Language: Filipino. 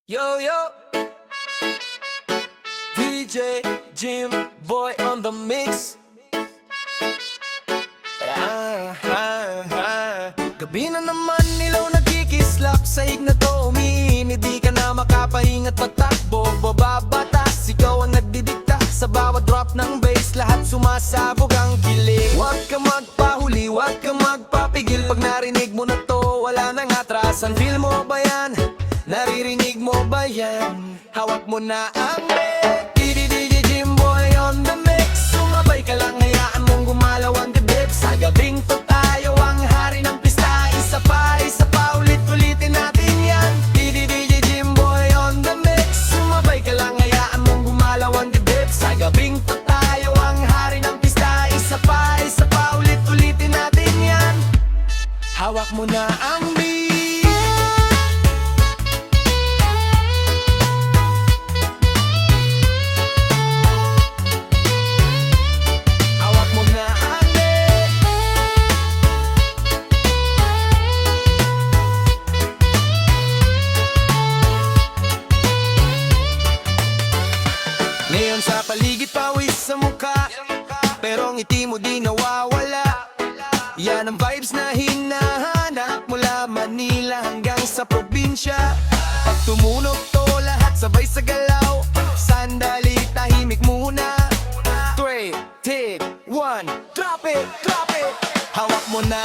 Yo, yo, DJ Jim Boy on the mix. Gabi na naman, ilaw nagkikislap. Sahig na to umiinit, di ka na makapahinga't patakbo. Bababatas, ikaw ang nagdidikta sa bawat drop ng bass. Lahat sumasabog ang kilig. Huwag ka magpahuli, huwag ka magpapigil. Pag narinig mo na to, wala nang atrasan. Feel mo ba yan? Naririnig mo ba yan? Hawak mo na ang beat. DJ Jim Boy on the mix. Sumabay ka lang, hayaan mong gumalaw ang dibdib. Sa gabing to tayo ang hari ng pista. Isa pa, ulit-ulitin natin yan. DJ Jim Boy on the mix. Sumabay ka lang, hayaan mong gumalaw ang dibdib. Sa gabing to tayo ang hari ng pista. Isa pa, ulit-ulitin natin yan. Hawak mo na ang beat. Ngayon sa paligid pawis sa mukha, pero ang ngiti mo di nawawala. Yan ang vibes na hinahanap mula Manila hanggang sa probinsya. Pag tumunog to lahat sabay sa galaw. Sandali tahimik muna. 3, 2, 1, drop it, drop it. Hawak mo na